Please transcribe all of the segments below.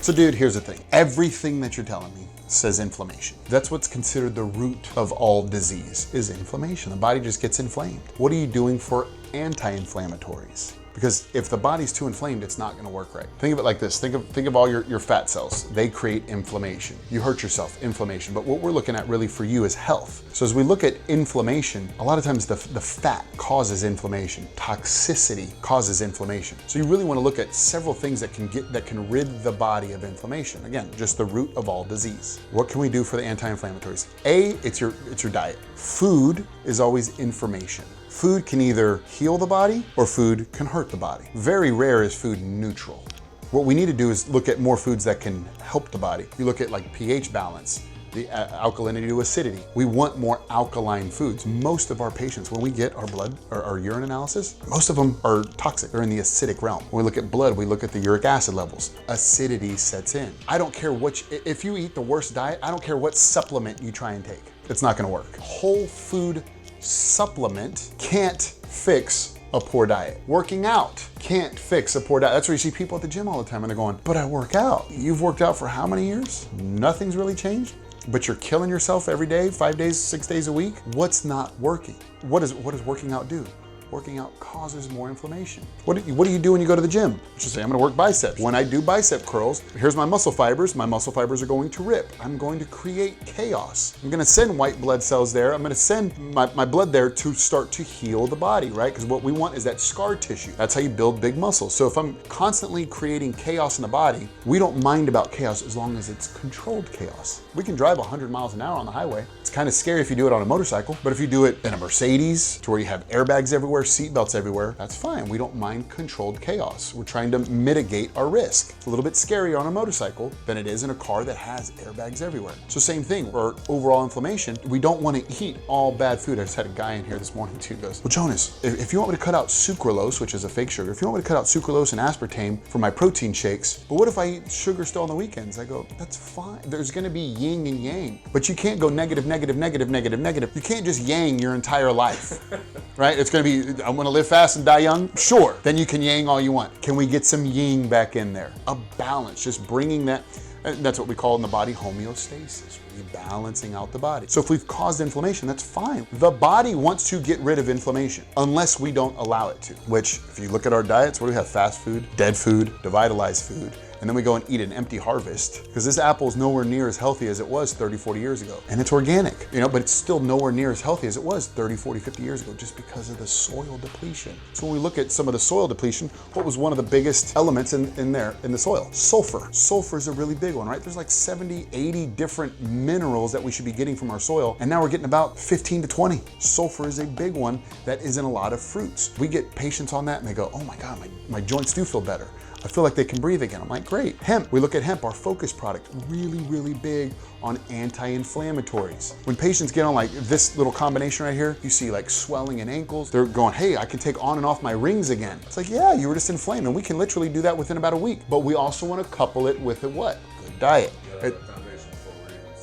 So dude, here's the thing. Everything that you're telling me says inflammation. That's what's considered the root of all disease, is inflammation. The body just gets inflamed. What are you doing for anti-inflammatories? Because if the body's too inflamed, it's not gonna work right. Think of it like this. Think of all your fat cells. They create inflammation. You hurt yourself, inflammation. But what we're looking at really for you is health. So as we look at inflammation, a lot of times the fat causes inflammation. Toxicity causes inflammation. So you really wanna look at several things that can rid the body of inflammation. Again, just the root of all disease. What can we do for the anti-inflammatories? It's your diet. Food is always information. Food can either heal the body or food can hurt the body. Very rare is food neutral. What we need to do is look at more foods that can help the body. You look at like pH balance, the alkalinity to acidity. We want more alkaline foods. Most of our patients, when we get our blood or our urine analysis, most of them are toxic. They're in the acidic realm. When we look at blood, we look at the uric acid levels. Acidity sets in. I don't care if you eat the worst diet, I don't care what supplement you try and take. It's not gonna work. Whole food supplement can't fix a poor diet. Working out can't fix a poor diet. That's where you see people at the gym all the time and they're going, but I work out. You've worked out for how many years? Nothing's really changed, but you're killing yourself every day, 5 days, 6 days a week. What's not working? What does working out do? Working out causes more inflammation. What do you do when you go to the gym? Just say, I'm gonna work biceps. When I do bicep curls, here's my muscle fibers. My muscle fibers are going to rip. I'm going to create chaos. I'm gonna send white blood cells there. I'm gonna send my blood there to start to heal the body, right? Because what we want is that scar tissue. That's how you build big muscles. So if I'm constantly creating chaos in the body, we don't mind about chaos as long as it's controlled chaos. We can drive 100 miles an hour on the highway. It's kind of scary if you do it on a motorcycle, but if you do it in a Mercedes to where you have airbags everywhere, seatbelts everywhere, that's fine. We don't mind controlled chaos. We're trying to mitigate our risk. It's a little bit scarier on a motorcycle than it is in a car that has airbags everywhere. So same thing, for overall inflammation, we don't want to eat all bad food. I just had a guy in here this morning too, goes, well, Jonas, if you want me to cut out sucralose, which is a fake sugar, if you want me to cut out sucralose and aspartame for my protein shakes, but what if I eat sugar still on the weekends? I go, that's fine. There's gonna be yin and yang, but you can't go negative, negative, negative, negative, negative. You can't just yang your entire life, right? It's gonna be, I'm gonna live fast and die young? Sure, then you can yang all you want. Can we get some yin back in there? A balance, just bringing that, that's what we call in the body homeostasis, rebalancing out the body. So if we've caused inflammation, that's fine. The body wants to get rid of inflammation unless we don't allow it to, which if you look at our diets, what do we have? Fast food, dead food, devitalized food. And then we go and eat an empty harvest because this apple is nowhere near as healthy as it was 30, 40 years ago. And it's organic, but it's still nowhere near as healthy as it was 30, 40, 50 years ago just because of the soil depletion. So when we look at some of the soil depletion, what was one of the biggest elements in the soil? Sulfur. Sulfur is a really big one, right? There's like 70, 80 different minerals that we should be getting from our soil. And now we're getting about 15 to 20. Sulfur is a big one that is in a lot of fruits. We get patients on that and they go, oh my God, my joints do feel better. I feel like they can breathe again. I'm like, great. Hemp, we look at hemp, our focus product, really, really big on anti-inflammatories. When patients get on like this little combination right here, you see like swelling in ankles. They're going, hey, I can take on and off my rings again. It's like, yeah, you were just inflamed and we can literally do that within about a week. But we also want to couple it with a what? Good diet.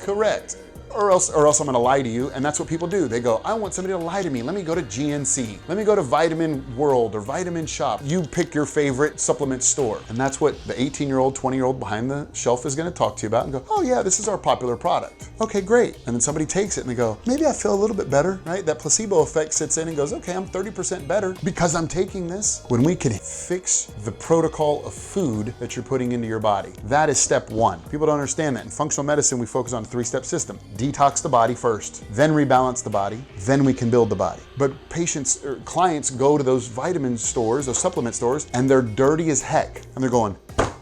Correct. Or else I'm gonna lie to you, and that's what people do. They go, I want somebody to lie to me. Let me go to GNC. Let me go to Vitamin World or Vitamin Shop. You pick your favorite supplement store. And that's what the 18-year-old, 20-year-old behind the shelf is gonna talk to you about and go, oh yeah, this is our popular product. Okay, great. And then somebody takes it and they go, maybe I feel a little bit better, right? That placebo effect sits in and goes, okay, I'm 30% better because I'm taking this. When we can fix the protocol of food that you're putting into your body, that is step one. People don't understand that. In functional medicine, we focus on a 3-step system. Detox the body first, then rebalance the body, then we can build the body. But patients or clients go to those vitamin stores, those supplement stores, and they're dirty as heck. And they're going,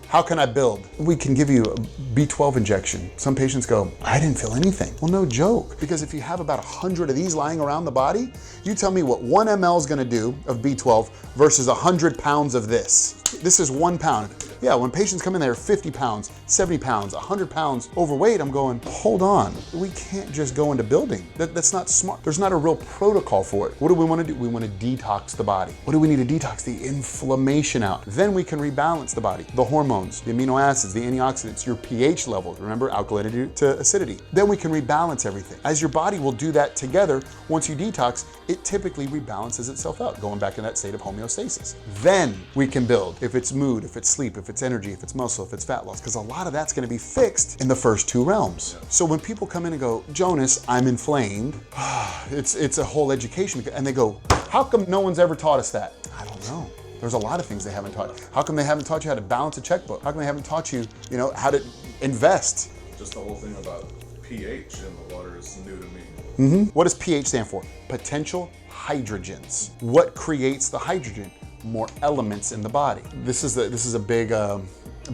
how can I build? We can give you a B12 injection. Some patients go, I didn't feel anything. Well, no joke, because if you have about 100 of these lying around the body, you tell me what 1 ml is gonna do of B12 versus 100 pounds of this. This is 1 pound. Yeah, when patients come in there 50 pounds, 70 pounds, 100 pounds overweight, I'm going, hold on. We can't just go into building. That's not smart. There's not a real protocol for it. What do we want to do? We want to detox the body. What do we need to detox? The inflammation out. Then we can rebalance the body. The hormones, the amino acids, the antioxidants, your pH levels. Remember, alkalinity to acidity. Then we can rebalance everything. As your body will do that together, once you detox, it typically rebalances itself out, going back in that state of homeostasis. Then we can build. If it's mood, if it's sleep, if if it's energy, if it's muscle, if it's fat loss, because a lot of that's going to be fixed in the first two realms. So when people come in and go, Jonas, I'm inflamed, it's a whole education, and they go, how come no one's ever taught us that? I don't know. There's a lot of things they haven't taught. How come they haven't taught you how to balance a checkbook? How come they haven't taught you, how to invest? Just the whole thing about pH in the water is new to me. What does pH stand for? Potential hydrogens. What creates the hydrogen? More elements in the body. This is a big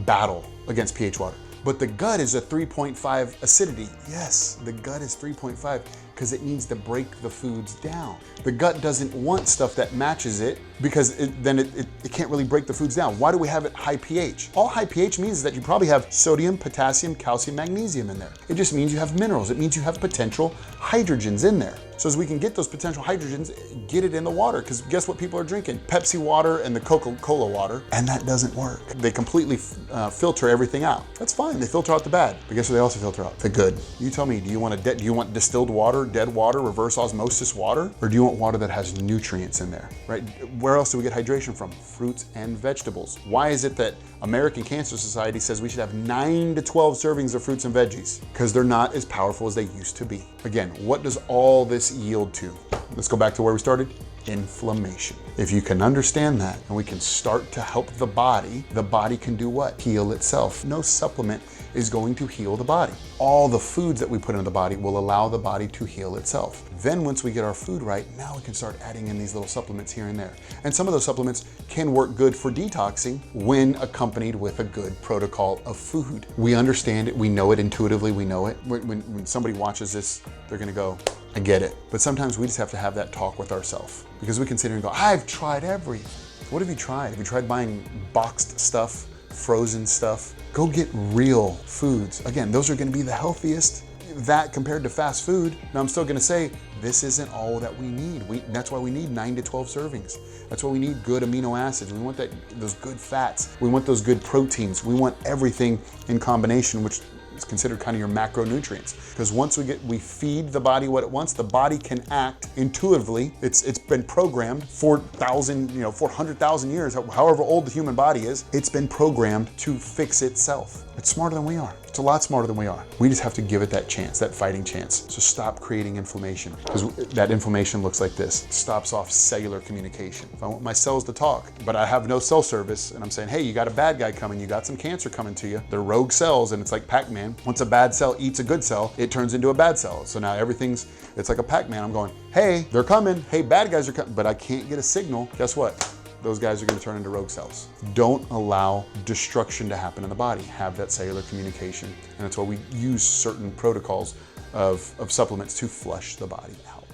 battle against pH water. But the gut is a 3.5 acidity. Yes, the gut is 3.5 because it needs to break the foods down. The gut doesn't want stuff that matches it because then it can't really break the foods down. Why do we have it high pH? All high pH means is that you probably have sodium, potassium, calcium, magnesium in there. It just means you have minerals. It means you have potential hydrogens in there. So as we can get those potential hydrogens, get it in the water, because guess what people are drinking? Pepsi water and the Coca-Cola water, and that doesn't work. They completely filter everything out. That's fine, they filter out the bad, but guess what they also filter out? The good. You tell me, do you want distilled water, dead water, reverse osmosis water, or do you want water that has nutrients in there, right? Where else do we get hydration from? Fruits and vegetables. Why is it that American Cancer Society says we should have 9 to 12 servings of fruits and veggies? Because they're not as powerful as they used to be. Again, what does all this yield to? Let's go back to where we started. Inflammation. If you can understand that and we can start to help the body can do what? Heal itself. No supplement is going to heal the body. All the foods that we put into the body will allow the body to heal itself. Then once we get our food right, now we can start adding in these little supplements here and there. And some of those supplements can work good for detoxing when accompanied with a good protocol of food. We understand it, we know it intuitively, we know it. When somebody watches this, they're gonna go, I get it. But sometimes we just have to have that talk with ourselves, because we can sit here and go, I've tried everything. What have you tried? Have you tried buying boxed stuff, frozen stuff? Go get real foods. Again, those are gonna be the healthiest. That compared to fast food. Now I'm still gonna say, this isn't all that we need. That's why we need 9 to 12 servings. That's why we need good amino acids. We want those good fats. We want those good proteins. We want everything in combination, which is considered kind of your macronutrients. Because once we feed the body what it wants, the body can act intuitively. It's been programmed 400,000 years, however old the human body is, it's been programmed to fix itself. It's smarter than we are. It's a lot smarter than we are. We just have to give it that chance, that fighting chance. So stop creating inflammation, because that inflammation looks like this. It stops off cellular communication. If I want my cells to talk, but I have no cell service, and I'm saying, hey, you got a bad guy coming, you got some cancer coming to you. They're rogue cells, and it's like Pac-Man. Once a bad cell eats a good cell, it turns into a bad cell. So now it's like a Pac-Man. I'm going, hey, they're coming. Hey, bad guys are coming, but I can't get a signal. Guess what? Those guys are going to turn into rogue cells. Don't allow destruction to happen in the body. Have that cellular communication. And that's why we use certain protocols of supplements to flush the body out.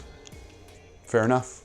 Fair enough?